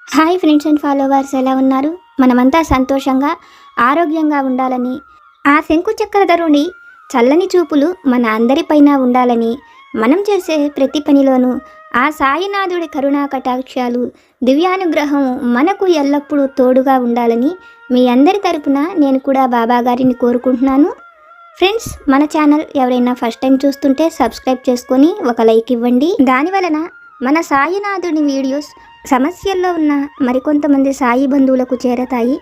Hi friends and followers, ఎలా ఉన్నారు? మనమంతా సంతోషంగా ఆరోగ్యంగా ఉండాలని, ఆ శంకు చక్రధరుని చల్లని చూపులు మన అందరిపైన ఉండాలని, మనం చేసే ప్రతి పనిలోనూ ఆ సాయినాథుడి కరుణా కటాక్షాలు, దివ్యానుగ్రహం మనకు ఎల్లప్పుడూ తోడుగా ఉండాలని మీ అందరి తరపున నేను కూడా బాబా గారిని కోరుకుంటున్నాను. ఫ్రెండ్స్, మన ఛానల్ ఎవరైనా ఫస్ట్ టైం చూస్తుంటే సబ్స్క్రైబ్ చేసుకొని ఒక లైక్ ఇవ్వండి. దానివలన మన సాయినాథుని వీడియోస్ సమస్యల్లో ఉన్న మరికొంతమంది సాయి బంధువులకు చేరతాయి.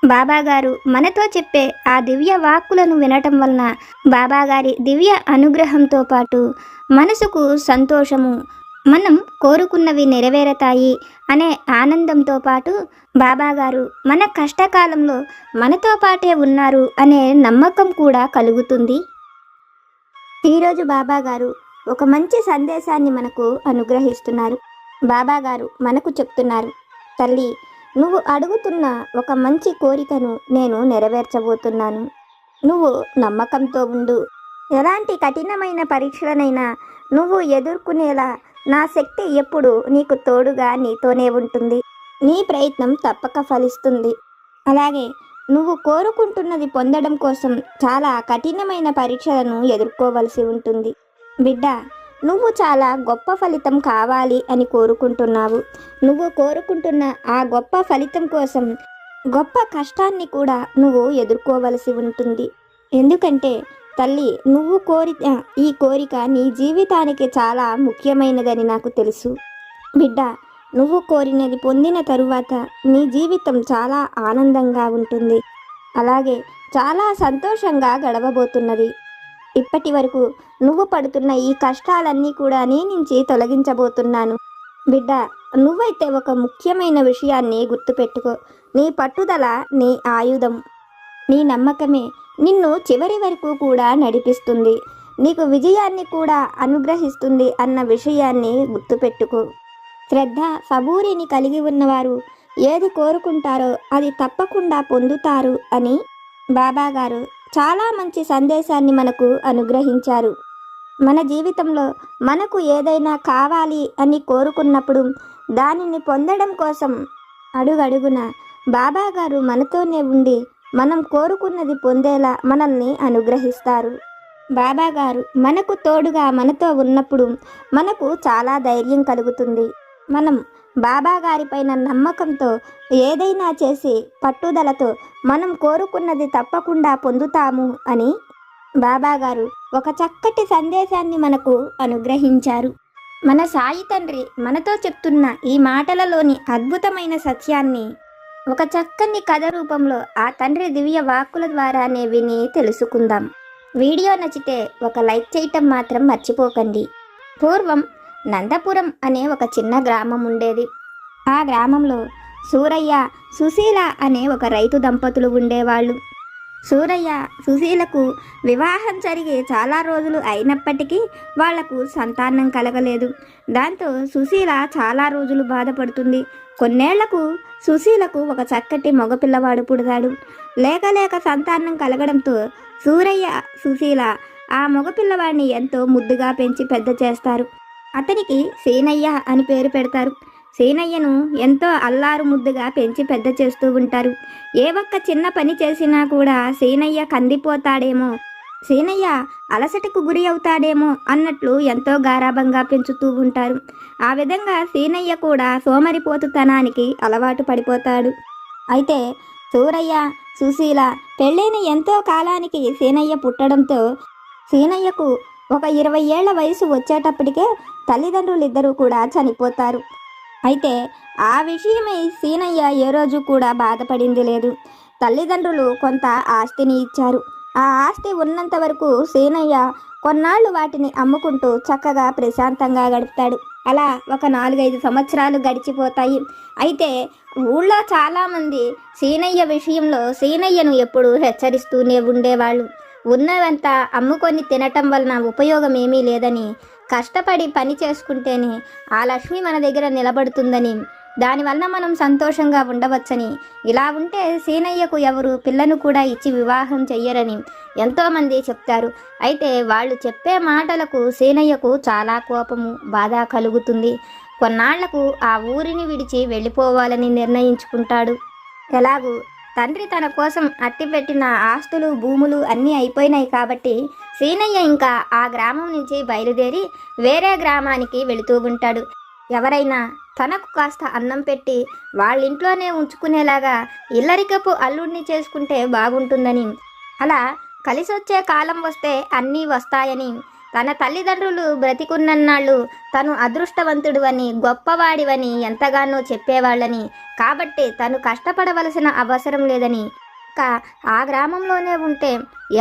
బాబాగారు మనతో చెప్పే ఆ దివ్య వాక్కులను వినటం వలన బాబాగారి దివ్య అనుగ్రహంతో పాటు మనసుకు సంతోషము, మనం కోరుకున్నవి నెరవేరతాయి అనే ఆనందంతో పాటు బాబాగారు మన కష్టకాలంలో మనతో పాటే ఉన్నారు అనే నమ్మకం కూడా కలుగుతుంది. ఈరోజు బాబాగారు ఒక మంచి సందేశాన్ని మనకు అనుగ్రహిస్తున్నారు. బాబాగారు మనకు చెప్తున్నారు, తల్లి, నువ్వు అడుగుతున్న ఒక మంచి కోరికను నేను నెరవేర్చబోతున్నాను. నువ్వు నమ్మకంతో ఉండు. ఎలాంటి కఠినమైన పరీక్షలనైనా నువ్వు ఎదుర్కొనేలా నా శక్తి ఎప్పుడు నీకు తోడుగా నీతోనే ఉంటుంది. నీ ప్రయత్నం తప్పక ఫలిస్తుంది. అలాగే నువ్వు కోరుకుంటున్నది పొందడం కోసం చాలా కఠినమైన పరీక్షలను ఎదుర్కోవలసి ఉంటుంది. బిడ్డ, నువ్వు చాలా గొప్ప ఫలితం కావాలి అని కోరుకుంటున్నావు. నువ్వు కోరుకుంటున్న ఆ గొప్ప ఫలితం కోసం గొప్ప కష్టాన్ని కూడా నువ్వు ఎదుర్కోవలసి ఉంటుంది. ఎందుకంటే తల్లి, నువ్వు కోరిన ఈ కోరిక నీ జీవితానికి చాలా ముఖ్యమైనదని నాకు తెలుసు. బిడ్డ, నువ్వు కోరినది పొందిన తరువాత నీ జీవితం చాలా ఆనందంగా ఉంటుంది. అలాగే చాలా సంతోషంగా గడవబోతున్నది. ఇప్పటి వరకు నువ్వు పడుతున్న ఈ కష్టాలన్నీ కూడా నీ నుంచి తొలగించబోతున్నాను. బిడ్డ, నువ్వైతే ఒక ముఖ్యమైన విషయాన్ని గుర్తుపెట్టుకో. నీ పట్టుదల నీ ఆయుధం. నీ నమ్మకమే నిన్ను చివరి వరకు కూడా నడిపిస్తుంది, నీకు విజయాన్ని కూడా అనుగ్రహిస్తుంది అన్న విషయాన్ని గుర్తుపెట్టుకో. శ్రద్ధ, సబూరిని కలిగి ఉన్నవారు ఏది కోరుకుంటారో అది తప్పకుండా పొందుతారు అని బాబాగారు చాలా మంచి సందేశాన్ని మనకు అనుగ్రహించారు. మన జీవితంలో మనకు ఏదైనా కావాలి అని కోరుకున్నప్పుడు దానిని పొందడం కోసం అడుగడుగున బాబాగారు మనతోనే ఉండి మనం కోరుకున్నది పొందేలా మనల్ని అనుగ్రహిస్తారు. బాబాగారు మనకు తోడుగా మనతో ఉన్నప్పుడు మనకు చాలా ధైర్యం కలుగుతుంది. మనం బాబాగారిపైన నమ్మకంతో ఏదైనా చేసి పట్టుదలతో మనం కోరుకున్నది తప్పకుండా పొందుతాము అని బాబాగారు ఒక చక్కటి సందేశాన్ని మనకు అనుగ్రహించారు. మన సాయి తండ్రి మనతో చెప్తున్న ఈ మాటలలోని అద్భుతమైన సత్యాన్ని ఒక చక్కని కథ రూపంలో ఆ తండ్రి దివ్య వాక్కుల ద్వారానే విని తెలుసుకుందాం. వీడియో నచ్చితే ఒక లైక్ చేయటం మాత్రం మర్చిపోకండి. పూర్వం నందపురం అనే ఒక చిన్న గ్రామం ఉండేది. ఆ గ్రామంలో సూరయ్య, సుశీల అనే ఒక రైతు దంపతులు ఉండేవాళ్ళు. సూరయ్య, సుశీలకు వివాహం జరిగి చాలా రోజులు అయినప్పటికీ వాళ్లకు సంతానం కలగలేదు. దాంతో సుశీల చాలా రోజులు బాధపడుతుంది. కొన్నేళ్లకు సుశీలకు ఒక చక్కటి మగపిల్లవాడు పుడతాడు. లేక సంతానం కలగడంతో సూరయ్య, సుశీల ఆ మగపిల్లవాడిని ఎంతో ముద్దుగా పెంచి పెద్ద చేస్తారు. అతనికి సీనయ్య అని పేరు పెడతారు. సీనయ్యను ఎంతో అల్లారు ముద్దుగా పెంచి పెద్ద చేస్తూ ఉంటారు. ఏ ఒక్క చిన్న పని చేసినా కూడా సీనయ్య కందిపోతాడేమో, సీనయ్య అలసటకు గురి అవుతాడేమో అన్నట్లు ఎంతో గారాబంగా పెంచుతూ ఉంటారు. ఆ విధంగా సీనయ్య కూడా సోమరిపోతుతనానికి అలవాటు పడిపోతాడు. అయితే సూరయ్య, సుశీల పెళ్ళైన ఎంతో కాలానికి సీనయ్య పుట్టడంతో సీనయ్యకు ఒక 20 ఏళ్ల వయసు వచ్చేటప్పటికే తల్లిదండ్రులిద్దరూ కూడా చనిపోతారు. అయితే ఆ విషయమై సీనయ్య ఏ రోజు కూడా బాధపడింది లేదు. తల్లిదండ్రులు కొంత ఆస్తిని ఇచ్చారు. ఆ ఆస్తి ఉన్నంత వరకు సీనయ్య కొన్నాళ్ళు వాటిని అమ్ముకుంటూ చక్కగా ప్రశాంతంగా గడుపుతాడు. అలా ఒక 4-5 సంవత్సరాలు గడిచిపోతాయి. అయితే ఊళ్ళో చాలామంది సీనయ్య విషయంలో సీనయ్యను ఎప్పుడూ హెచ్చరిస్తూనే ఉండేవాళ్ళు. ఉన్నదంతా అమ్ముకొని తినటం వలన ఉపయోగం ఏమీ లేదని, కష్టపడి పని చేసుకుంటేనే ఆ లక్ష్మి మన దగ్గర నిలబడుతుందని, దానివల్ల మనం సంతోషంగా ఉండవచ్చని, ఇలా ఉంటే సీనయ్యకు ఎవరు పిల్లను కూడా ఇచ్చి వివాహం చెయ్యరని ఎంతోమంది చెప్తారు. అయితే వాళ్ళు చెప్పే మాటలకు సీనయ్యకు చాలా కోపము, బాధ కలుగుతుంది. కొన్నాళ్లకు ఆ ఊరిని విడిచి వెళ్ళిపోవాలని నిర్ణయించుకుంటాడు. ఎలాగూ తండ్రి తన కోసం అట్టిపెట్టిన ఆస్తులు భూములు అన్నీ అయిపోయినాయి కాబట్టి సీనయ్య ఇంకా ఆ గ్రామం నుంచి బయలుదేరి వేరే గ్రామానికి వెళుతూ ఉంటాడు. ఎవరైనా తనకు కాస్త అన్నం పెట్టి వాళ్ళింట్లోనే ఉంచుకునేలాగా ఇల్లరికపు అల్లుడిని చేసుకుంటే బాగుంటుందని, అలా కలిసొచ్చే కాలం వస్తే అన్నీ వస్తాయని, తన తల్లిదండ్రులు బ్రతికున్నన్నాళ్ళు తను అదృష్టవంతుడు అని గొప్పవాడివని ఎంతగానో చెప్పేవాళ్ళని, కాబట్టి తను కష్టపడవలసిన అవసరం లేదని, ఆ గ్రామంలోనే ఉంటే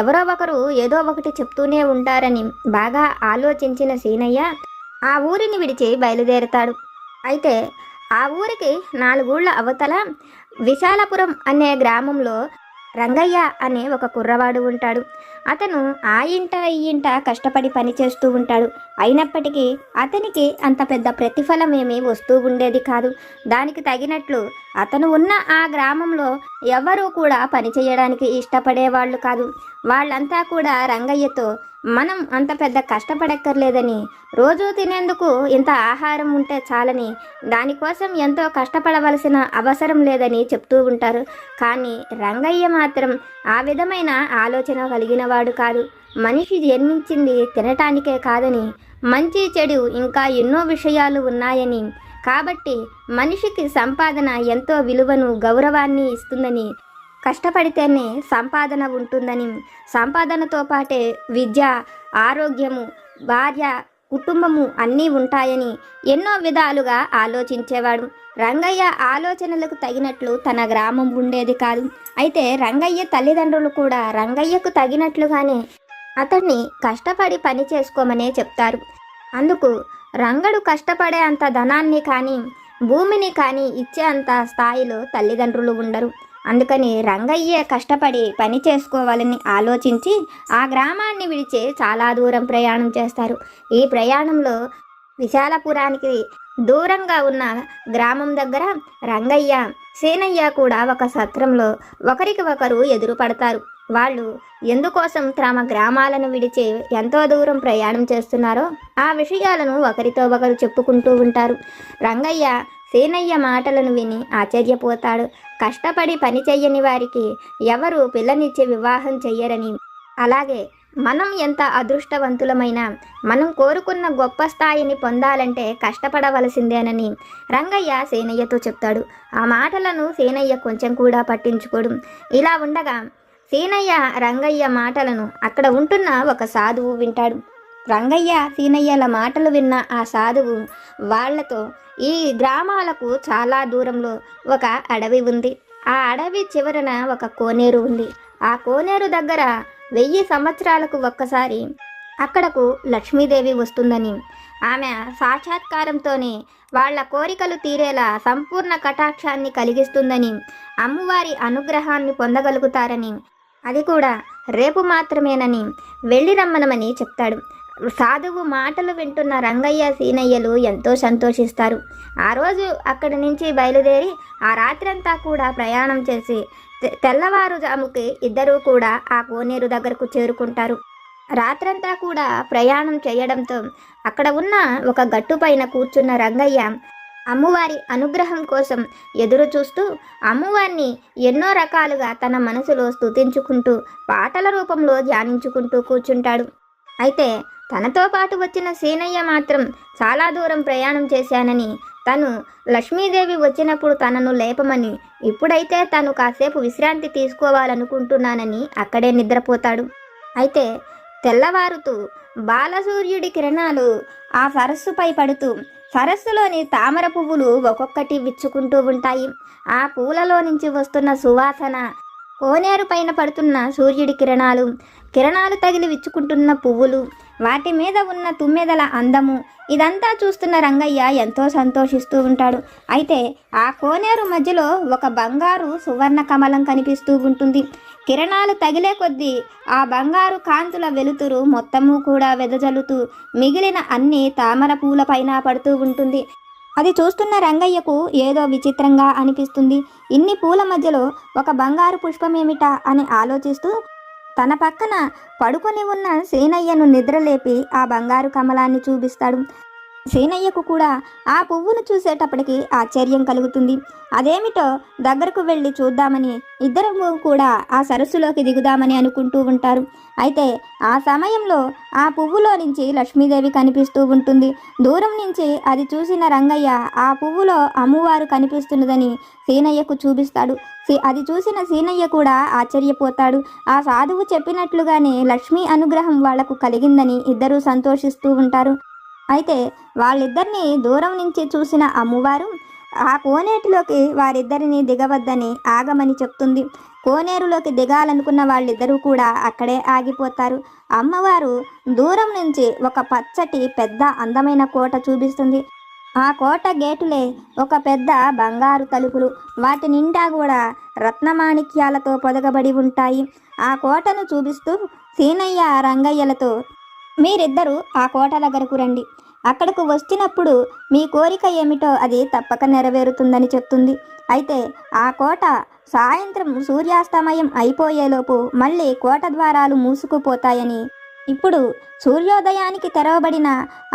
ఎవరో ఒకరు ఏదో ఒకటి చెప్తూనే ఉంటారని బాగా ఆలోచించిన సీనయ్య ఆ ఊరిని విడిచి బయలుదేరుతాడు. అయితే ఆ ఊరికి 4 ఊళ్ళ అవతల విశాలపురం అనే గ్రామంలో రంగయ్య అనే ఒక కుర్రవాడు ఉంటాడు. అతను ఆ ఇంట ఈ ఇంట కష్టపడి పనిచేస్తూ ఉంటాడు. అయినప్పటికీ అతనికి అంత పెద్ద ప్రతిఫలం ఏమీ వస్తూ ఉండేది కాదు. దానికి తగినట్లు అతను ఉన్న ఆ గ్రామంలో ఎవ్వరూ కూడా పనిచేయడానికి ఇష్టపడేవాళ్ళు కాదు. వాళ్ళంతా కూడా రంగయ్యతో మనం అంత పెద్ద కష్టపడక్కర్లేదని, రోజూ తినేందుకు ఇంత ఆహారం ఉంటే చాలని, దానికోసం ఎంతో కష్టపడవలసిన అవసరం లేదని చెప్తూ ఉంటారు. కానీ రంగయ్య మాత్రం ఆ విధమైన ఆలోచన కలిగినవాడు కాదు. మనిషి జన్మించింది తినటానికే కాదని, మంచి చెడు ఇంకా ఎన్నో విషయాలు ఉన్నాయని, కాబట్టి మనిషికి సంపాదన ఎంతో విలువను గౌరవాన్ని ఇస్తుందని, కష్టపడితేనే సంపాదన ఉంటుందని, సంపాదనతో పాటే విద్య ఆరోగ్యము భార్య కుటుంబము అన్నీ ఉంటాయని ఎన్నో విధాలుగా ఆలోచించేవాడు. రంగయ్య ఆలోచనలకు తగినట్లు తన గ్రామం ఉండేది కాదు. అయితే రంగయ్య తల్లిదండ్రులు కూడా రంగయ్యకు తగినట్లుగానే అతన్ని కష్టపడి పని చేసుకోమనే చెప్తారు. అందుకు రంగడు కష్టపడే అంత ధనాన్ని కానీ భూమిని కానీ ఇచ్చే అంత స్థాయిలో తల్లిదండ్రులు ఉండరు. అందుకని రంగయ్య కష్టపడి పని చేసుకోవాలని ఆలోచించి ఆ గ్రామాన్ని విడిచి చాలా దూరం ప్రయాణం చేస్తారు. ఈ ప్రయాణంలో విశాలపురానికి దూరంగా ఉన్న గ్రామం దగ్గర రంగయ్య సీనయ్య కూడా ఒక సత్రంలో ఒకరికి ఒకరు ఎదురుపడతారు. వాళ్ళు ఎందుకోసం తమ గ్రామాలను విడిచి ఎంతో దూరం ప్రయాణం చేస్తున్నారో ఆ విషయాలను ఒకరితో ఒకరు చెప్పుకుంటూ ఉంటారు. రంగయ్య సీనయ్య మాటలను విని ఆశ్చర్యపోతాడు. కష్టపడి పని చెయ్యని వారికి ఎవరు పిల్లనిచ్చి వివాహం చెయ్యరని, అలాగే మనం ఎంత అదృష్టవంతులమైనా మనం కోరుకున్న గొప్ప స్థాయిని పొందాలంటే కష్టపడవలసిందేనని రంగయ్య సీనయ్యతో చెప్తాడు. ఆ మాటలను సీనయ్య కొంచెం కూడా పట్టించుకోడు. ఇలా ఉండగా సీనయ్య రంగయ్య మాటలను అక్కడ ఉంటున్న ఒక సాధువు వింటాడు. రంగయ్య సీనయ్యల మాటలు విన్న ఆ సాధువు వాళ్లతో, ఈ గ్రామాలకు చాలా దూరంలో ఒక అడవి ఉంది. ఆ అడవి చివరన ఒక కోనేరు ఉంది. ఆ కోనేరు దగ్గర 1000 సంవత్సరాలకు ఒక్కసారి అక్కడకు లక్ష్మీదేవి వస్తుందని, ఆమె సాక్షాత్కారంతోనే వాళ్ళ కోరికలు తీరేలా సంపూర్ణ కటాక్షాన్ని కలిగిస్తుందని, అమ్మవారి అనుగ్రహాన్ని పొందగలుగుతారని, అది కూడా రేపు మాత్రమేనని వెళ్ళి రమ్మనమని చెప్తాడు. సాధువు మాటలు వింటున్న రంగయ్య సీనయ్యలు ఎంతో సంతోషిస్తారు. ఆ రోజు అక్కడి నుంచి బయలుదేరి ఆ రాత్రంతా కూడా ప్రయాణం చేసి తెల్లవారుజాముకి ఇద్దరూ కూడా ఆ కోనేరు దగ్గరకు చేరుకుంటారు. రాత్రంతా కూడా ప్రయాణం చేయడంతో అక్కడ ఉన్న ఒక గట్టుపైన కూర్చున్న రంగయ్య అమ్మవారి అనుగ్రహం కోసం ఎదురు చూస్తూ అమ్మవారిని ఎన్నో రకాలుగా తన మనసులో స్తుతించుకుంటూ పాటల రూపంలో ధ్యానించుకుంటూ కూర్చుంటాడు. అయితే తనతో పాటు వచ్చిన సీనయ్య మాత్రం చాలా దూరం ప్రయాణం చేశానని, తను లక్ష్మీదేవి వచ్చినప్పుడు తనను లేపమని, ఇప్పుడైతే తను కాసేపు విశ్రాంతి తీసుకోవాలనుకుంటున్నానని అక్కడే నిద్రపోతాడు. అయితే తెల్లవారుతూ బాలసూర్యుడి కిరణాలు ఆ సరస్సుపై పడుతూ సరస్సులోని తామర పువ్వులు ఒక్కొక్కటి విచ్చుకుంటూ ఉంటాయి. ఆ పూలలో నుంచి వస్తున్న సువాసన, కోనేరు పైన పడుతున్న సూర్యుడి కిరణాలు తగిలి విచ్చుకుంటున్న పువ్వులు, వాటి మీద ఉన్న తుమ్మెదల అందము, ఇదంతా చూస్తున్న రంగయ్య ఎంతో సంతోషిస్తూ ఉంటాడు. అయితే ఆ కోనేరు మధ్యలో ఒక బంగారు సువర్ణ కమలం కనిపిస్తూ ఉంటుంది. కిరణాలు తగిలే కొద్దీ ఆ బంగారు కాంతుల వెలుతురు మొత్తము కూడా వెదజల్లుతూ మిగిలిన అన్ని తామర పూల పైన పడుతూ ఉంటుంది. అది చూస్తున్న రంగయ్యకు ఏదో విచిత్రంగా అనిపిస్తుంది. ఇన్ని పూల మధ్యలో ఒక బంగారు పుష్పమేమిటా అని ఆలోచిస్తూ తన పక్కన పడుకొని ఉన్న సీనయ్యను నిద్రలేపి ఆ బంగారు కమలాన్ని చూపిస్తాడు. సీనయ్యకు కూడా ఆ పువ్వును చూసేటప్పటికి ఆశ్చర్యం కలుగుతుంది. అదేమిటో దగ్గరకు వెళ్ళి చూద్దామని ఇద్దరు కూడా ఆ సరస్సులోకి దిగుదామని అనుకుంటూ ఉంటారు. అయితే ఆ సమయంలో ఆ పువ్వులో నుంచి లక్ష్మీదేవి కనిపిస్తూ ఉంటుంది. దూరం నుంచి అది చూసిన రంగయ్య ఆ పువ్వులో అమ్మవారు కనిపిస్తున్నదని సీనయ్యకు చూపిస్తాడు. అది చూసిన సీనయ్య కూడా ఆశ్చర్యపోతాడు. ఆ సాధువు చెప్పినట్లుగానే లక్ష్మీ అనుగ్రహం వాళ్లకు కలిగిందని ఇద్దరూ సంతోషిస్తూ ఉంటారు. అయితే వాళ్ళిద్దరినీ దూరం నుంచి చూసిన అమ్మవారు ఆ కోనేటిలోకి వారిద్దరిని దిగవద్దని ఆగమని చెప్తుంది. కోనేరులోకి దిగాలనుకున్న వాళ్ళిద్దరూ కూడా అక్కడే ఆగిపోతారు. అమ్మవారు దూరం నుంచి ఒక పచ్చటి పెద్ద అందమైన కోట చూపిస్తుంది. ఆ కోట గేటులే ఒక పెద్ద బంగారు తలుపులు, వాటి నిండా కూడా రత్నమాణిక్యాలతో పొదగబడి ఉంటాయి. ఆ కోటను చూపిస్తూ సీనయ్య రంగయ్యలతో, మీరిద్దరూ ఆ కోట దగ్గరకు రండి, అక్కడకు వచ్చినప్పుడు మీ కోరిక ఏమిటో అది తప్పక నెరవేరుతుందని చెప్తుంది. అయితే ఆ కోట సాయంత్రం సూర్యాస్తమయం అయిపోయేలోపు మళ్ళీ కోట ద్వారాలు మూసుకుపోతాయని, ఇప్పుడు సూర్యోదయానికి తెరవబడిన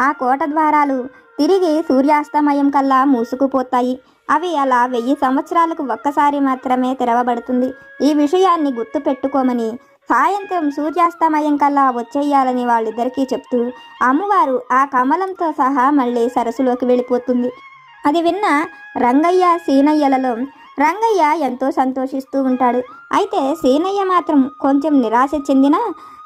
ఆ కోట ద్వారాలు తిరిగి సూర్యాస్తమయం కల్లా మూసుకుపోతాయి. అవి అలా 1000 సంవత్సరాలకు ఒక్కసారి మాత్రమే తెరవబడుతుంది. ఈ విషయాన్ని గుర్తు పెట్టుకోమని సాయంత్రం సూర్యాస్తమయం కల్లా వచ్చేయాలని వాళ్ళిద్దరికీ చెప్తూ అమ్మవారు ఆ కమలంతో సహా మళ్ళీ సరస్సులోకి వెళ్ళిపోతుంది. అది విన్న రంగయ్య సీనయ్యలలో రంగయ్య ఎంతో సంతోషిస్తూ ఉంటాడు. అయితే సీనయ్య మాత్రం కొంచెం నిరాశ చెందిన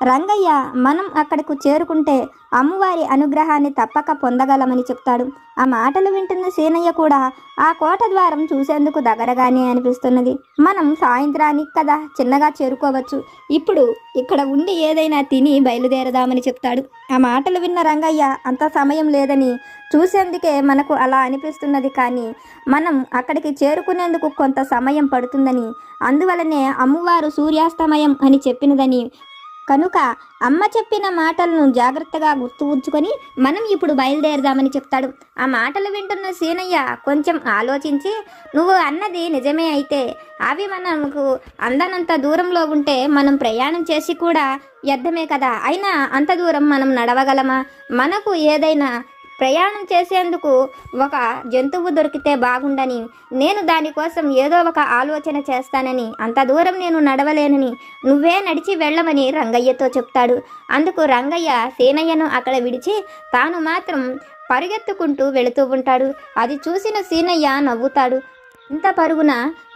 రంగయ్య మనం అక్కడకు చేరుకుంటే అమ్మవారి అనుగ్రహాన్ని తప్పక పొందగలమని చెప్తాడు. ఆ మాటలు వింటున్న సీనయ్య కూడా ఆ కోట ద్వారం చూసేందుకు దగ్గరగానే అనిపిస్తున్నది, మనం సాయంత్రానికి కదా చిన్నగా చేరుకోవచ్చు, ఇప్పుడు ఇక్కడ ఉండి ఏదైనా తిని బయలుదేరదామని చెప్తాడు. ఆ మాటలు విన్న రంగయ్య అంత సమయం లేదని, చూసేందుకే మనకు అలా అనిపిస్తున్నది, కానీ మనం అక్కడికి చేరుకునేందుకు కొంత సమయం పడుతుందని, అందువలనే అమ్మవారు సూర్యాస్తమయం అని చెప్పినదని, కనుక అమ్మ చెప్పిన మాటలను జాగ్రత్తగా గుర్తు ఉంచుకొని మనం ఇప్పుడు బయలుదేరదామని చెప్తాడు. ఆ మాటలు వింటున్న సీనయ్య కొంచెం ఆలోచించి, నువ్వు అన్నది నిజమే అయితే అవి మనకు అందనంత దూరంలో ఉంటే మనం ప్రయాణం చేసి కూడా వ్యర్థమే కదా, అయినా అంత దూరం మనం నడవగలమా? మనకు ఏదైనా ప్రయాణం చేసేందుకు ఒక జంతువు దొరికితే బాగుండని, నేను దానికోసం ఏదో ఒక ఆలోచన చేస్తానని, అంత దూరం నేను నడవలేనని నువ్వే నడిచి వెళ్ళమని రంగయ్యతో చెప్తాడు. అందుకు రంగయ్య సీనయ్యను అక్కడ విడిచి తాను మాత్రం పరిగెత్తుకుంటూ వెళుతూ ఉంటాడు. అది చూసిన సీనయ్య నవ్వుతాడు. ఇంత పరుగున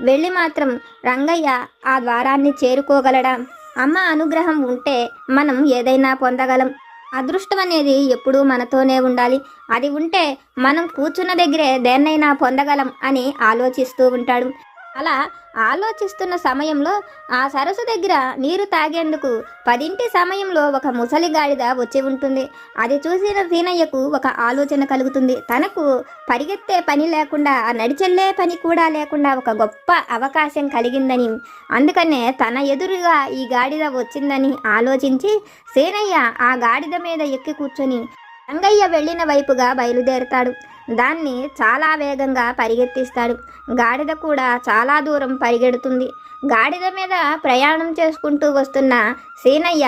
వెళ్ళి మాత్రం రంగయ్య ఆ ద్వారాన్ని చేరుకోగలడా? అమ్మ అనుగ్రహం ఉంటే మనం ఏదైనా పొందగలం. అదృష్టం అనేది ఎప్పుడూ మనతోనే ఉండాలి, అది ఉంటే మనం కూర్చున్న దగ్గరే దేన్నైనా పొందగలం అని ఆలోచిస్తూ ఉంటాడు. అలా ఆలోచిస్తున్న సమయంలో ఆ సరస్సు దగ్గర నీరు తాగేందుకు 10 సమయంలో ఒక ముసలి గాడిద వచ్చి ఉంటుంది. అది చూసిన సీనయ్యకు ఒక ఆలోచన కలుగుతుంది. తనకు పరిగెత్తే పని లేకుండా, నడిచెళ్లే పని కూడా లేకుండా ఒక గొప్ప అవకాశం కలిగిందని, అందుకనే తన ఎదురుగా ఈ గాడిద వచ్చిందని ఆలోచించి సీనయ్య ఆ గాడిద మీద ఎక్కి కూర్చొని రంగయ్య వెళ్ళిన వైపుగా బయలుదేరుతాడు. దాన్ని చాలా వేగంగా పరిగెత్తిస్తాడు. గాడిద కూడా చాలా దూరం పరిగెడుతుంది. గాడిద మీద ప్రయాణం చేసుకుంటూ వస్తున్న సీనయ్య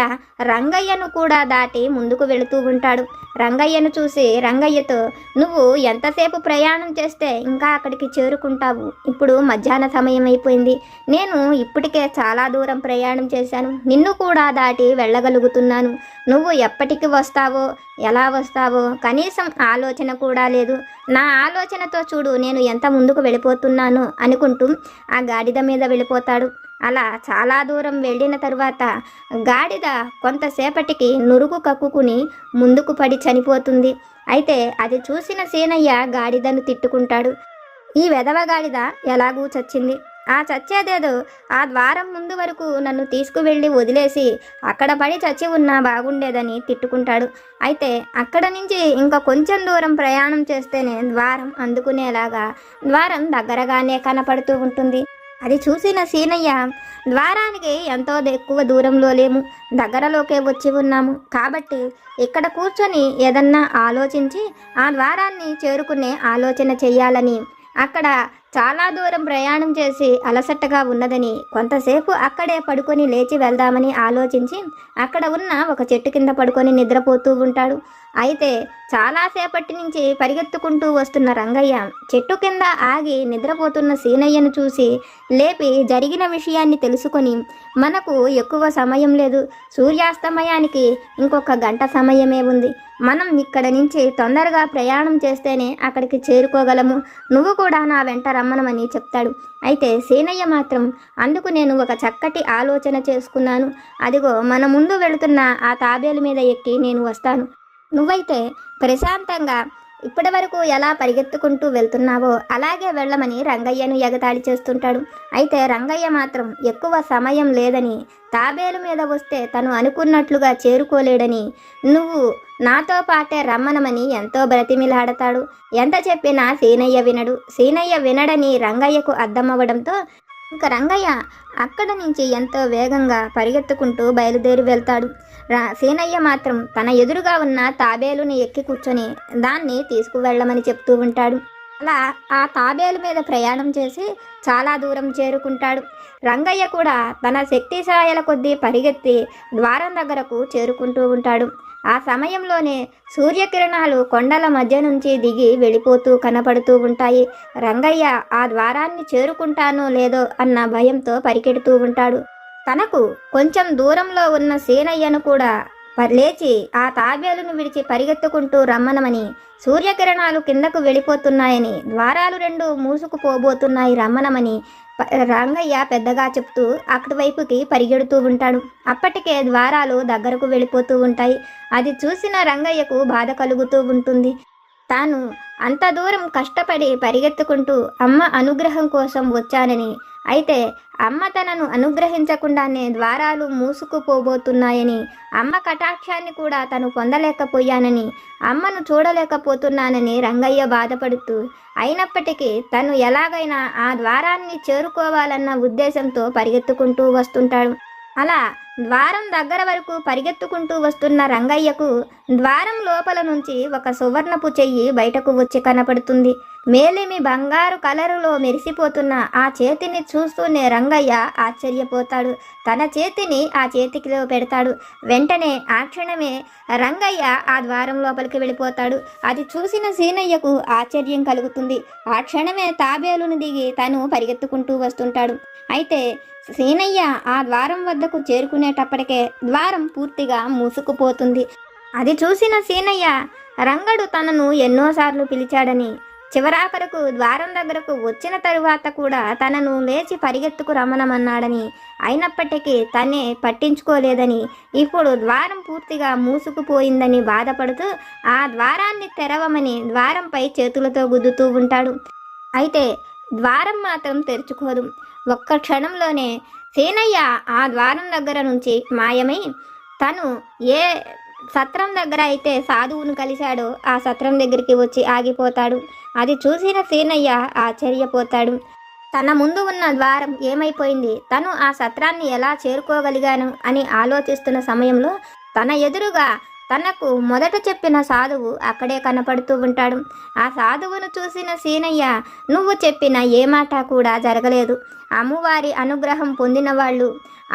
రంగయ్యను కూడా దాటి ముందుకు వెళుతూ ఉంటాడు. రంగయ్యను చూసి రంగయ్యతో, నువ్వు ఎంతసేపు ప్రయాణం చేస్తే ఇంకా అక్కడికి చేరుకుంటావు? ఇప్పుడు మధ్యాహ్న సమయం అయిపోయింది, నేను ఇప్పటికే చాలా దూరం ప్రయాణం చేశాను, నిన్ను కూడా దాటి వెళ్ళగలుగుతున్నాను, నువ్వు ఎప్పటికి వస్తావో ఎలా వస్తావో కనీసం ఆలోచన కూడా లేదు, నా ఆలోచనతో చూడు నేను ఎంత ముందుకు వెళ్ళిపోతున్నానో అనుకుంటూ ఆ గాడిద మీద వెళ్ళిపోతాడు. అలా చాలా దూరం వెళ్ళిన తరువాత గాడిద కొంతసేపటికి నురుగు కక్కుకుని ముందుకు పడి చనిపోతుంది. అయితే అది చూసిన సీనయ్య గాడిదను తిట్టుకుంటాడు. ఈ వెధవ గాడిద ఎలాగూ చచ్చింది, ఆ చచ్చేదేదో ఆ ద్వారం ముందు వరకు నన్ను తీసుకువెళ్ళి వదిలేసి అక్కడ పడి చచ్చి ఉన్నా బాగుండేదని తిట్టుకుంటాడు. అయితే అక్కడ నుంచి ఇంకా కొంచెం దూరం ప్రయాణం చేస్తేనే ద్వారం అందుకునేలాగా ద్వారం దగ్గరగానే కనపడుతూ ఉంటుంది. అది చూసిన సీనయ్య, ద్వారానికి ఎంతో ఎక్కువ దూరంలో లేము, దగ్గరలోకే వచ్చి ఉన్నాము, కాబట్టి ఇక్కడ కూర్చొని ఏదన్నా ఆలోచించి ఆ ద్వారాన్ని చేరుకునే ఆలోచన చెయ్యాలని అక్కడ చాలా దూరం ప్రయాణం చేసి అలసటగా ఉన్నదని కొంతసేపు అక్కడే పడుకొని లేచి వెళ్దామని ఆలోచించి అక్కడ ఉన్న ఒక చెట్టు కింద పడుకొని నిద్రపోతూ ఉంటాడు. అయితే చాలాసేపటి నుంచి పరిగెత్తుకుంటూ వస్తున్న రంగయ్య చెట్టు కింద ఆగి నిద్రపోతున్న సీనయ్యను చూసి లేపి జరిగిన విషయాన్ని తెలుసుకొని, మనకు ఎక్కువ సమయం లేదు, సూర్యాస్తమయానికి ఇంకొక గంట సమయమే ఉంది, మనం ఇక్కడ నుంచి తొందరగా ప్రయాణం చేస్తేనే అక్కడికి చేరుకోగలము, నువ్వు కూడా నా వెంట రమ్మనమని చెప్తాడు. అయితే సీనయ్య మాత్రం, అందుకు నేను ఒక చక్కటి ఆలోచన చేసుకున్నాను, అదిగో మన ముందు వెళుతున్న ఆ తాబేలు మీద ఎక్కి నేను వస్తాను, నువ్వైతే ప్రశాంతంగా ఇప్పటి వరకు ఎలా పరిగెత్తుకుంటూ వెళ్తున్నావో అలాగే వెళ్ళమని రంగయ్యను ఎగతాళి చేస్తుంటాడు. అయితే రంగయ్య మాత్రం ఎక్కువ సమయం లేదని, తాబేలు మీద వస్తే తను అనుకున్నట్లుగా చేరుకోలేడని, నువ్వు నాతో పాటే రమ్మనమని ఎంతో బ్రతిమిలాడతాడు. ఎంత చెప్పినా సీనయ్య వినడు. సీనయ్య వినడని రంగయ్యకు అర్థమవ్వడంతో ఇంకా రంగయ్య అక్కడ నుంచి ఎంతో వేగంగా పరిగెత్తుకుంటూ బయలుదేరి వెళ్తాడు. సీనయ్య మాత్రం తన ఎదురుగా ఉన్న తాబేలుని ఎక్కి కూర్చొని దాన్ని తీసుకువెళ్ళమని చెప్తూ ఉంటాడు. అలా ఆ తాబేలు మీద ప్రయాణం చేసి చాలా దూరం చేరుకుంటాడు. రంగయ్య కూడా తన శక్తిశాయల కొద్దీ పరిగెత్తి ద్వారం దగ్గరకు చేరుకుంటూ ఉంటాడు. ఆ సమయంలోనే సూర్యకిరణాలు కొండల మధ్య నుంచి దిగి వెళ్ళిపోతూ కనపడుతూ ఉంటాయి. రంగయ్య ఆ ద్వారాన్ని చేరుకుంటానో లేదో అన్న భయంతో పరిగెడుతూ ఉంటాడు. తనకు కొంచెం దూరంలో ఉన్న సీనయ్యను కూడా లేచి ఆ తాబేలును విడిచి పరిగెత్తుకుంటూ రమ్మనమని, సూర్యకిరణాలు కిందకు వెళ్ళిపోతున్నాయని, ద్వారాలు రెండు మూసుకుపోబోతున్నాయి రమ్మనమని రంగయ్య పెద్దగా చెప్తూ అటువైపుకి పరిగెడుతూ ఉంటాడు. అప్పటికే ద్వారాలు దగ్గరకు వెళ్ళిపోతూ ఉంటాయి. అది చూసిన రంగయ్యకు బాధ కలుగుతూ ఉంటుంది. తాను అంత దూరం కష్టపడి పరిగెత్తుకుంటూ అమ్మ అనుగ్రహం కోసం వచ్చానని, అయితే అమ్మ తనను అనుగ్రహించకుండానే ద్వారాలు మూసుకుపోబోతున్నాయని, అమ్మ కటాక్షాన్ని కూడా తను పొందలేకపోయానని, అమ్మను చూడలేకపోతున్నానని రంగయ్య బాధపడుతూ, అయినప్పటికీ తను ఎలాగైనా ఆ ద్వారాన్ని చేరుకోవాలన్న ఉద్దేశంతో పరిగెత్తుకుంటూ వస్తుంటాడు. అలా ద్వారం దగ్గర వరకు పరిగెత్తుకుంటూ వస్తున్న రంగయ్యకు ద్వారం లోపల నుంచి ఒక సువర్ణపు చెయ్యి బయటకు వచ్చి కనపడుతుంది. మేలిమి బంగారు కలరులో మెరిసిపోతున్న ఆ చేతిని చూస్తూనే రంగయ్య ఆశ్చర్యపోతాడు. తన చేతిని ఆ చేతికిలో పెడతాడు. వెంటనే ఆ క్షణమే రంగయ్య ఆ ద్వారం లోపలికి వెళ్ళిపోతాడు. అది చూసిన సీనయ్యకు ఆశ్చర్యం కలుగుతుంది. ఆ క్షణమే తాబేలును దిగి తను పరిగెత్తుకుంటూ వస్తుంటాడు. అయితే సీనయ్య ఆ ద్వారం వద్దకు చేరుకునేటప్పటికే ద్వారం పూర్తిగా మూసుకుపోతుంది. అది చూసిన సీనయ్య రంగడు తనను ఎన్నోసార్లు పిలిచాడని, చివరాఖరకు ద్వారం దగ్గరకు వచ్చిన తరువాత కూడా తనను లేచి పరిగెత్తుకు రమ్మనమన్నాడని, అయినప్పటికీ తనే పట్టించుకోలేదని, ఇప్పుడు ద్వారం పూర్తిగా మూసుకుపోయిందని బాధపడుతూ ఆ ద్వారాన్ని తెరవమని ద్వారంపై చేతులతో గుద్దుతూ ఉంటాడు. అయితే ద్వారం మాత్రం తెరుచుకోదు. ఒక్క క్షణంలోనే సీనయ్య ఆ ద్వారం దగ్గర నుంచి మాయమై తను ఏ సత్రం దగ్గర అయితే సాధువును కలిశాడో ఆ సత్రం దగ్గరికి వచ్చి ఆగిపోతాడు. అది చూసిన సీనయ్య ఆశ్చర్యపోతాడు. తన ముందు ఉన్న ద్వారం ఏమైపోయింది, తను ఆ సత్రాన్ని ఎలా చేరుకోగలిగాను అని ఆలోచిస్తున్న సమయంలో తన ఎదురుగా తనకు మొదట చెప్పిన సాధువు అక్కడే కనపడుతూ ఉంటాడు. ఆ సాధువును చూసిన సీనయ్య, నువ్వు చెప్పిన ఏ మాట కూడా జరగలేదు. అమ్మవారి అనుగ్రహం పొందిన వాళ్ళు,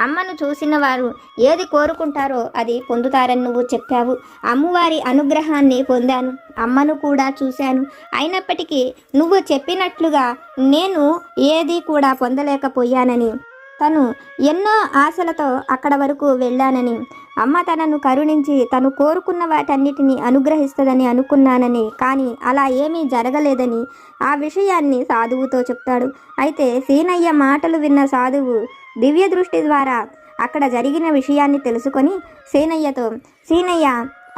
అమ్మను చూసిన వారు ఏది కోరుకుంటారో అది పొందుతారని నువ్వు చెప్పావు. అమ్మవారి అనుగ్రహాన్ని పొందాను, అమ్మను కూడా చూశాను. అయినప్పటికీ నువ్వు చెప్పినట్లుగా నేను ఏది కూడా పొందలేకపోయానని, తను ఎన్నో ఆశలతో అక్కడ వరకు వెళ్ళానని, అమ్మ తనను కరుణించి తను కోరుకున్న వాటన్నిటిని అనుగ్రహిస్తుందని అనుకున్నానని, కానీ అలా ఏమీ జరగలేదని ఆ విషయాన్ని సాధువుతో చెప్తాడు. అయితే సీనయ్య మాటలు విన్న సాధువు దివ్య దృష్టి ద్వారా అక్కడ జరిగిన విషయాన్ని తెలుసుకొని సీనయ్యతో, సీనయ్య,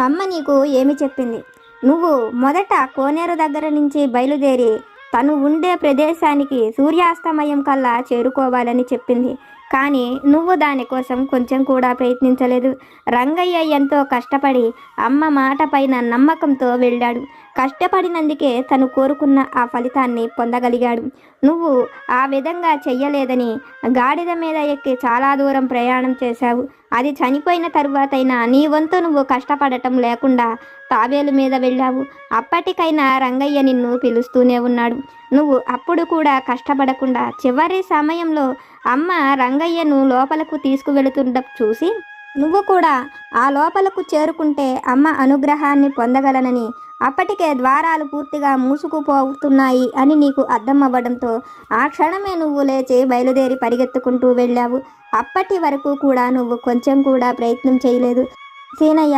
అమ్మ నీకు ఏమి చెప్పింది? నువ్వు మొదట కోనేరు దగ్గర నుంచి బయలుదేరి తను ఉండే ప్రదేశానికి సూర్యాస్తమయం కల్లా చేరుకోవాలని చెప్పింది. కానీ నువ్వు దానికోసం కొంచెం కూడా ప్రయత్నించలేదు. రంగయ్య ఎంతో కష్టపడి అమ్మ మాట పైన నమ్మకంతో వెళ్ళాడు. కష్టపడినందుకే తను కోరుకున్న ఆ ఫలితాన్ని పొందగలిగాడు. నువ్వు ఆ విధంగా చెయ్యలేదని గాడిద మీద ఎక్కి చాలా దూరం ప్రయాణం చేశావు. అది చనిపోయిన తరువాతైనా నీ వంతు నువ్వు కష్టపడటం లేకుండా తాబేలు మీద వెళ్ళావు. అప్పటికైనా రంగయ్య నిన్ను పిలుస్తూనే ఉన్నాడు. నువ్వు అప్పుడు కూడా కష్టపడకుండా చివరి సమయంలో అమ్మ రంగయ్యను లోపలకు తీసుకువెళుతుండ చూసి నువ్వు కూడా ఆ లోపలకు చేరుకుంటే అమ్మ అనుగ్రహాన్ని పొందగలనని, అప్పటికే ద్వారాలు పూర్తిగా మూసుకుపోతున్నాయి అని నీకు అర్థం అవ్వడంతో ఆ క్షణమే నువ్వు లేచి బయలుదేరి పరిగెత్తుకుంటూ వెళ్ళావు. అప్పటి వరకు కూడా నువ్వు కొంచెం కూడా ప్రయత్నం చేయలేదు. సీనయ్య,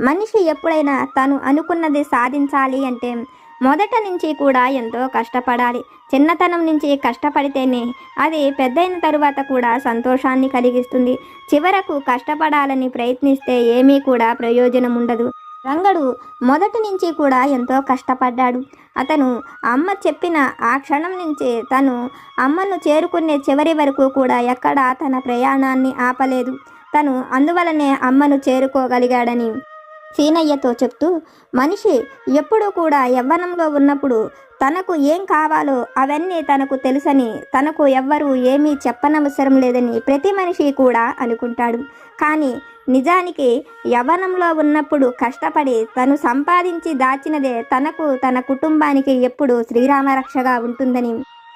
మనిషి ఎప్పుడైనా తను అనుకున్నది సాధించాలి అంటే మొదట నుంచి కూడా ఎంతో కష్టపడాలి. చిన్నతనం నుంచి కష్టపడితేనే అది పెద్దయిన తరువాత కూడా సంతోషాన్ని కలిగిస్తుంది. చివరకు కష్టపడాలని ప్రయత్నిస్తే ఏమీ కూడా ప్రయోజనం ఉండదు. రంగడు మొదటి నుంచి కూడా ఎంతో కష్టపడ్డాడు. అతను అమ్మ చెప్పిన ఆ క్షణం నుంచి తను అమ్మను చేరుకునే చివరి వరకు కూడా ఎక్కడా తన ప్రయాణాన్ని ఆపలేదు. తను అందువలనే అమ్మను చేరుకోగలిగాడని సీనయ్యతో చెప్తూ, మనిషి ఎప్పుడూ కూడా యవ్వనంలో ఉన్నప్పుడు తనకు ఏం కావాలో అవన్నీ తనకు తెలుసని, తనకు ఎవ్వరూ ఏమీ చెప్పనవసరం లేదని ప్రతి మనిషి కూడా అనుకుంటాడు. కానీ నిజానికి యవ్వనంలో ఉన్నప్పుడు కష్టపడి తను సంపాదించి దాచినదే తనకు తన కుటుంబానికి ఎప్పుడూ శ్రీరామరక్షగా ఉంటుందని,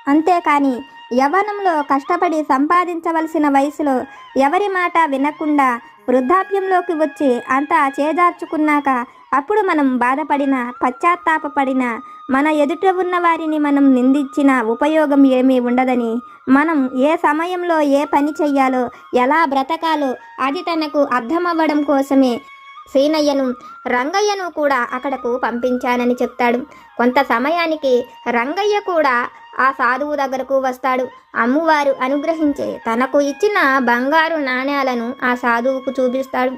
అంతేకాని యవ్వనంలో కష్టపడి సంపాదించవలసిన వయసులో ఎవరి మాట వినకుండా వృద్ధాప్యంలోకి వచ్చి అంతా చేజార్చుకున్నాక అప్పుడు మనం బాధపడినా పశ్చాత్తాపపడినా మన ఎదుట ఉన్న వారిని మనం నిందించిన ఉపయోగం ఏమీ ఉండదని, మనం ఏ సమయంలో ఏ పని చెయ్యాలో ఎలా బ్రతకాలో అది తనకు అర్థమవ్వడం కోసమే సీనయ్యను రంగయ్యను కూడా అక్కడకు పంపించానని చెప్తాడు. కొంత సమయానికి రంగయ్య కూడా ఆ సాధువు దగ్గరకు వస్తాడు. అమ్మవారు అనుగ్రహించే తనకు ఇచ్చిన బంగారు నాణ్యాలను ఆ సాధువుకు చూపిస్తాడు.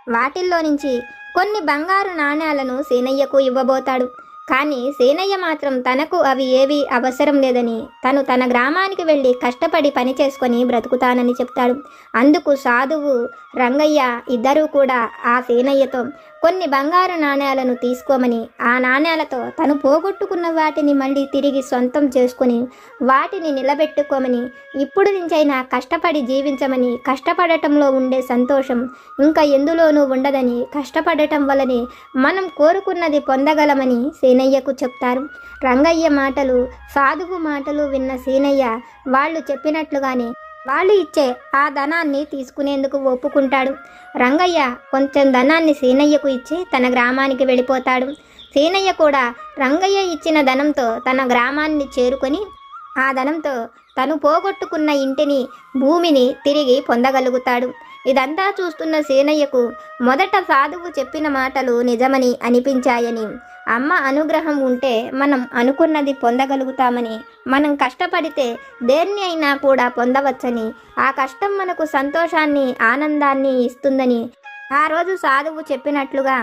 వాటిల్లో నుంచి కొన్ని బంగారు నాణ్యాలను సీనయ్యకు ఇవ్వబోతాడు. కానీ సీనయ్య మాత్రం తనకు అవి ఏవీ అవసరం లేదని, తను తన గ్రామానికి వెళ్ళి కష్టపడి పని చేసుకొని బ్రతుకుతానని చెప్తాడు. అందుకు సాధువు రంగయ్య ఇద్దరూ కూడా ఆ సీనయ్యతో కొన్ని బంగారు నాణ్యాలను తీసుకోమని, ఆ నాణ్యాలతో తను పోగొట్టుకున్న వాటిని మళ్ళీ తిరిగి సొంతం చేసుకొని వాటిని నిలబెట్టుకోమని, ఇప్పుడు నుంచైనా కష్టపడి జీవించమని, కష్టపడటంలో ఉండే సంతోషం ఇంకా ఎందులోనూ ఉండదని, కష్టపడటం వల్లనే మనం కోరుకున్నది పొందగలమని సీనయ్యకు చెప్తారు. రంగయ్య మాటలు, సాధువు మాటలు విన్న సీనయ్య వాళ్ళు చెప్పినట్లుగానే వాళ్ళు ఇచ్చే ఆ ధనాన్ని తీసుకునేందుకు ఒప్పుకుంటాడు. రంగయ్య కొంచెం ధనాన్ని సీనయ్యకు ఇచ్చి తన గ్రామానికి వెళ్ళిపోతాడు. సీనయ్య కూడా రంగయ్య ఇచ్చిన ధనంతో తన గ్రామాన్ని చేరుకొని ఆ ధనంతో తను పోగొట్టుకున్న ఇంటిని, భూమిని తిరిగి పొందగలుగుతాడు. ఇదంతా చూస్తున్న సీనయ్యకు మొదట సాధువు చెప్పిన మాటలు నిజమని అనిపించాయని, అమ్మ అనుగ్రహం ఉంటే మనం అనుకున్నది పొందగలుగుతామని, మనం కష్టపడితే దేన్ని అయినా కూడా పొందవచ్చని, ఆ కష్టం మనకు సంతోషాన్ని, ఆనందాన్ని ఇస్తుందని, ఆ రోజు సాధువు చెప్పినట్లుగా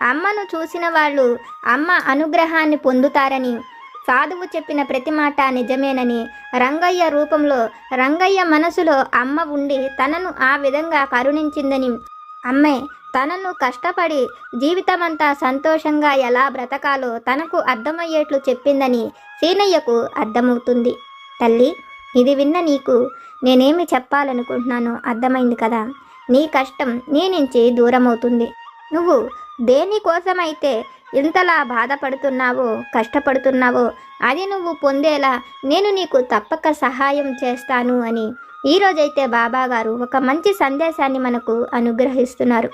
అమ్మను చూసిన వాళ్ళు అమ్మ అనుగ్రహాన్ని పొందుతారని, సాధువు చెప్పిన ప్రతి మాట నిజమేనని, రంగయ్య రూపంలో రంగయ్య మనసులో అమ్మ ఉండి తనను ఆ విధంగా కరుణించిందని, అమ్మే తనను కష్టపడి జీవితమంతా సంతోషంగా ఎలా బ్రతకాలో తనకు అర్థమయ్యేట్లు చెప్పిందని సీనయ్యకు అర్థమవుతుంది. తల్లి, ఇది విన్న నీకు నేనేమి చెప్పాలనుకుంటున్నానో అర్థమైంది కదా. నీ కష్టం నీ నుంచి దూరమవుతుంది. నువ్వు దేనికోసమైతే ఇంతలా బాధపడుతున్నావో, కష్టపడుతున్నావో అది నువ్వు పొందేలా నేను నీకు తప్పక సహాయం చేస్తాను అని ఈరోజైతే బాబాగారు ఒక మంచి సందేశాన్ని మనకు అనుగ్రహిస్తున్నారు.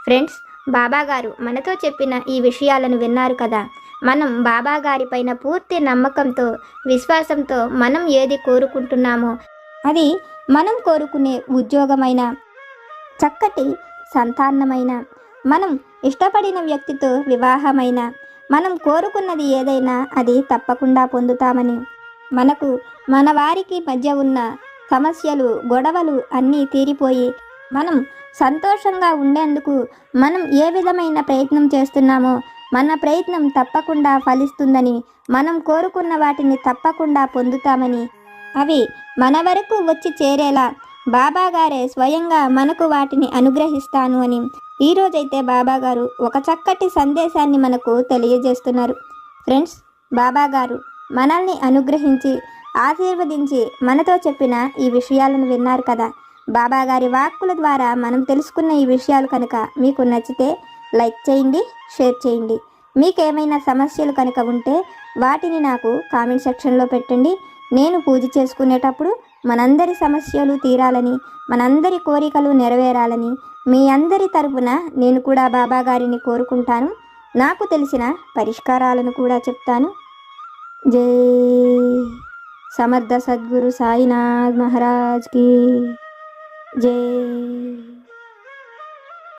ఫ్రెండ్స్, బాబాగారు మనతో చెప్పిన ఈ విషయాలను విన్నారు కదా. మనం బాబాగారి పైన పూర్తి నమ్మకంతో, విశ్వాసంతో మనం ఏది కోరుకుంటున్నామో అది మనం కోరుకునే ఉద్యోగమైన, చక్కటి సంతానమైన, మనం ఇష్టపడిన వ్యక్తితో వివాహమైన, మనం కోరుకున్నది ఏదైనా అది తప్పకుండా పొందుతామని, మనకు మన వారికి మధ్య ఉన్న సమస్యలు, గొడవలు అన్నీ తీరిపోయి మనం సంతోషంగా ఉండేందుకు మనం ఏ విధమైన ప్రయత్నం చేస్తున్నామో మన ప్రయత్నం తప్పకుండా ఫలిస్తుందని, మనం కోరుకున్న వాటిని తప్పకుండా పొందుతామని, అవి మన వరకు వచ్చి చేరేలా బాబాగారే స్వయంగా మనకు వాటిని అనుగ్రహిస్తాను అని ఈరోజైతే బాబాగారు ఒక చక్కటి సందేశాన్ని మనకు తెలియజేస్తున్నారు. ఫ్రెండ్స్, బాబా గారు మనల్ని అనుగ్రహించి ఆశీర్వదించి మనతో చెప్పిన ఈ విషయాలను విన్నారు కదా. బాబా గారి వాక్కుల ద్వారా మనం తెలుసుకున్న ఈ విషయాలు కనుక మీకు నచ్చితే లైక్ చేయండి, షేర్ చేయండి. మీకేమైనా సమస్యలు కనుక ఉంటే వాటిని నాకు కామెంట్ సెక్షన్లో పెట్టండి. నేను పూజ చేసుకునేటప్పుడు మనందరి సమస్యలు తీరాలని, మనందరి కోరికలు నెరవేరాలని మీ అందరి తరపున నేను కూడా బాబా గారిని కోరుకుంటాను. నాకు తెలిసిన పరిష్కారాలను కూడా చెప్తాను. జై సమర్థ సద్గురు సాయినాథ్ మహారాజ్ కి జై.